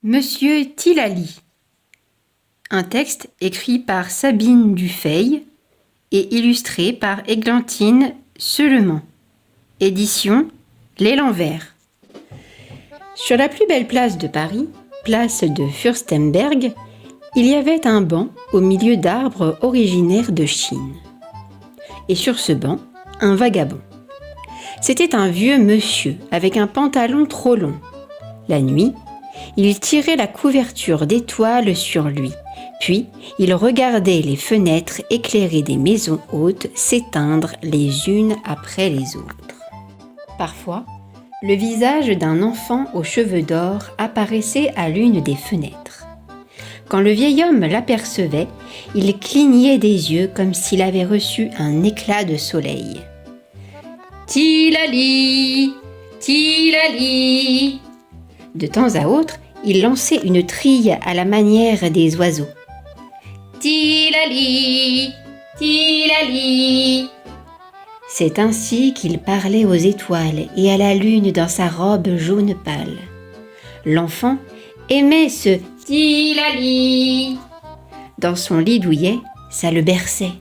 Monsieur Tillali. Un texte écrit par Sabine Dufeil et illustré par Églantine Seulement. Édition L'Élan Vert. Sur la plus belle place de Paris, place de Fürstenberg, il y avait un banc au milieu d'arbres originaires de Chine. Et sur ce banc, un vagabond. C'était un vieux monsieur avec un pantalon trop long. La nuit, il tirait la couverture d'étoiles sur lui, puis il regardait les fenêtres éclairées des maisons hautes s'éteindre les unes après les autres. Parfois, le visage d'un enfant aux cheveux d'or apparaissait à l'une des fenêtres. Quand le vieil homme l'apercevait, il clignait des yeux comme s'il avait reçu un éclat de soleil. « Tillali, Tillali !» De temps à autre, il lançait une trille à la manière des oiseaux. « Tillali, Tillali !» C'est ainsi qu'il parlait aux étoiles et à la lune dans sa robe jaune pâle. L'enfant aimait ce « Tillali !» Dans son lit douillet, ça le berçait.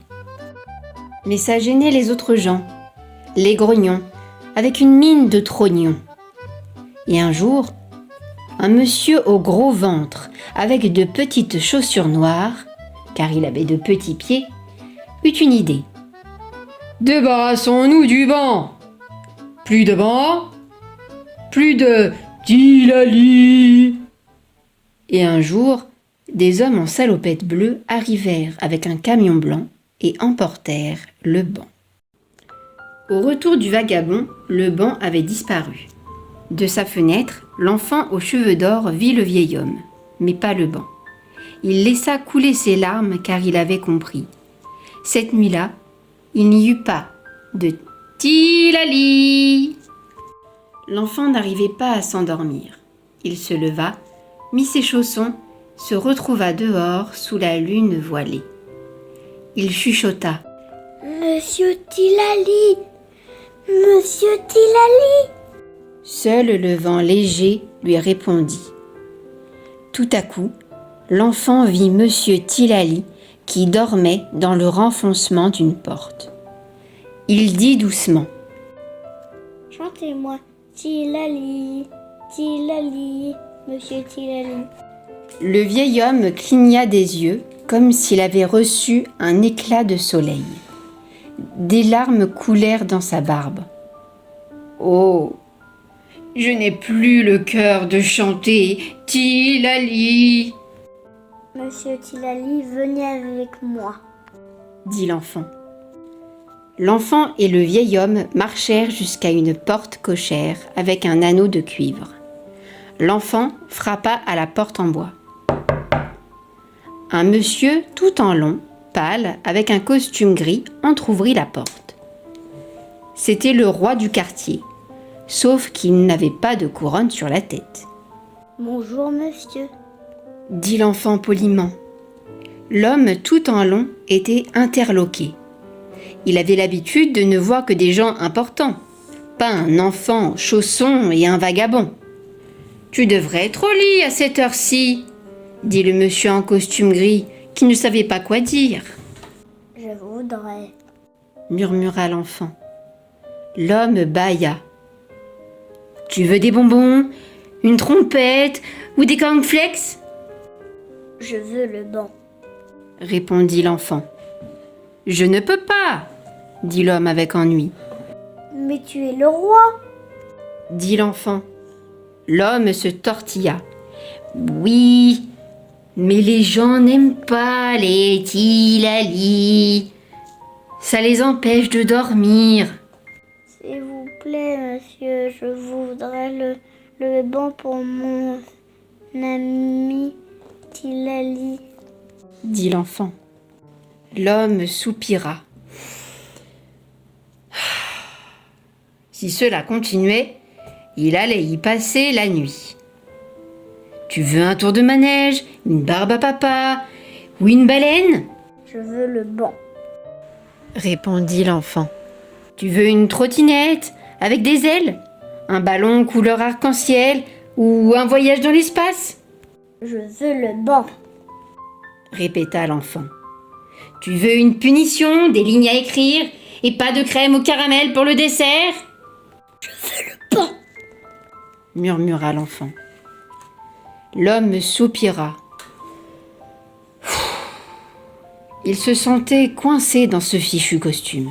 Mais ça gênait les autres gens, les grognons, avec une mine de trognon. Et un jour, un monsieur au gros ventre, avec de petites chaussures noires, car il avait de petits pieds, eut une idée. « Débarrassons-nous du banc ! Plus de banc, plus de Tillali !» Et un jour, des hommes en salopette bleue arrivèrent avec un camion blanc et emportèrent le banc. Au retour du vagabond, le banc avait disparu. De sa fenêtre, l'enfant aux cheveux d'or vit le vieil homme, mais pas le banc. Il laissa couler ses larmes car il avait compris. Cette nuit-là, il n'y eut pas de Tillali. L'enfant n'arrivait pas à s'endormir. Il se leva, mit ses chaussons, se retrouva dehors sous la lune voilée. Il chuchota. « Monsieur Tillali, Monsieur Tillali !» Seul le vent léger lui répondit. Tout à coup, l'enfant vit Monsieur Tillali qui dormait dans le renfoncement d'une porte. Il dit doucement. « Chantez-moi, Tillali, Tillali, Monsieur Tillali. » Le vieil homme cligna des yeux comme s'il avait reçu un éclat de soleil. Des larmes coulèrent dans sa barbe. « Oh, je n'ai plus le cœur de chanter Tillali. » « Monsieur Tillali, venez avec moi, » dit l'enfant. L'enfant et le vieil homme marchèrent jusqu'à une porte cochère avec un anneau de cuivre. L'enfant frappa à la porte en bois. Un monsieur tout en long, pâle, avec un costume gris, entr'ouvrit la porte. C'était le roi du quartier, sauf qu'il n'avait pas de couronne sur la tête. « Bonjour, monsieur, » dit l'enfant poliment. L'homme tout en long était interloqué. Il avait l'habitude de ne voir que des gens importants, pas un enfant en chaussons et un vagabond. « Tu devrais être au lit à cette heure-ci, » dit le monsieur en costume gris qui ne savait pas quoi dire. « Je voudrais, » murmura l'enfant. L'homme bâilla. « Tu veux des bonbons, une trompette ou des cornflakes ?»« Je veux le banc, » répondit l'enfant. « Je ne peux pas, » dit l'homme avec ennui. « Mais tu es le roi, » dit l'enfant. L'homme se tortilla. « Oui, mais les gens n'aiment pas les Tillali. Ça les empêche de dormir. »« S'il vous plaît, monsieur, je voudrais le banc pour mon ami Tillali, » dit l'enfant. L'homme soupira. Si cela continuait, il allait y passer la nuit. « Tu veux un tour de manège, une barbe à papa ou une baleine ?»« Je veux le banc, » répondit l'enfant. « Tu veux une trottinette avec des ailes, un ballon couleur arc-en-ciel ou un voyage dans l'espace ?» Je veux le banc. Répéta l'enfant. Tu veux une punition, des lignes à écrire et pas de crème au caramel pour le dessert? Je veux le banc, murmura l'enfant. L'homme soupira. Il se sentait coincé dans ce fichu costume.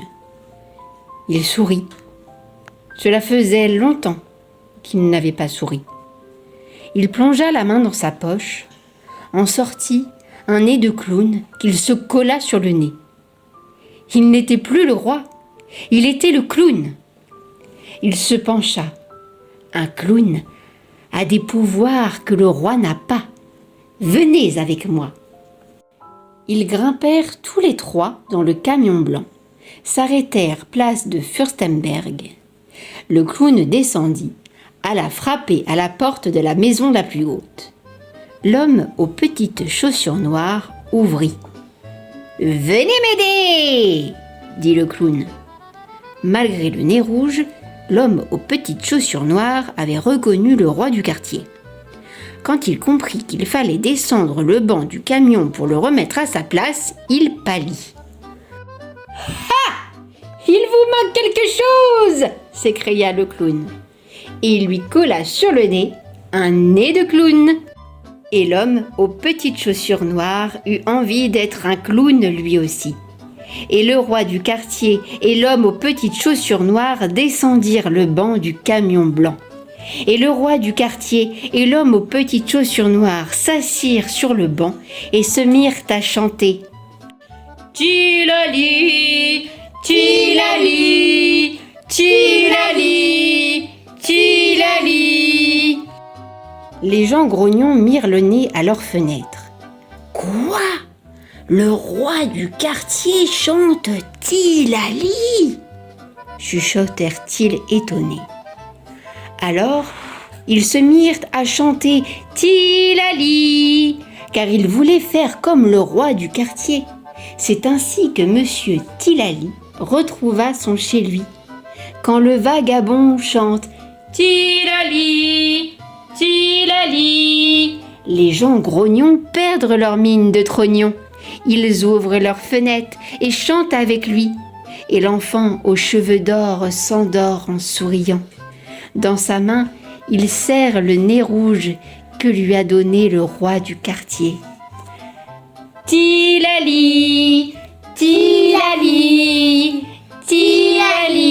Il sourit. Cela faisait longtemps qu'il n'avait pas souri. Il plongea la main dans sa poche, en sortit un nez de clown qu'il se colla sur le nez. Il n'était plus le roi, il était le clown. Il se pencha. Un clown a des pouvoirs que le roi n'a pas. Venez avec moi. Ils grimpèrent tous les trois dans le camion blanc, s'arrêtèrent place de Fürstenberg. Le clown descendit, alla frapper à la porte de la maison la plus haute. L'homme aux petites chaussures noires ouvrit. « Venez m'aider !» dit le clown. Malgré le nez rouge, l'homme aux petites chaussures noires avait reconnu le roi du quartier. Quand il comprit qu'il fallait descendre le banc du camion pour le remettre à sa place, il pâlit. « Ah ! Il vous manque quelque chose !» s'écria le clown. Et il lui colla sur le nez un nez de clown. Et l'homme aux petites chaussures noires eut envie d'être un clown lui aussi. Et le roi du quartier et l'homme aux petites chaussures noires descendirent le banc du camion blanc. Et le roi du quartier et l'homme aux petites chaussures noires s'assirent sur le banc et se mirent à chanter. Tilali, tilali, tilali, tilali. Les gens grognons mirent le nez à leur fenêtre. Quoi ? Le roi du quartier chante Tilali ? Chuchotèrent-ils étonnés. Alors, ils se mirent à chanter Tilali, car ils voulaient faire comme le roi du quartier. C'est ainsi que Monsieur Tilali retrouva son chez lui. Quand le vagabond chante Tilali, Tilali, les gens grognons perdent leur mine de trognons. Ils ouvrent leurs fenêtres et chantent avec lui. Et l'enfant aux cheveux d'or s'endort en souriant. Dans sa main, il serre le nez rouge que lui a donné le roi du quartier. Tilali, Tilali, Tilali.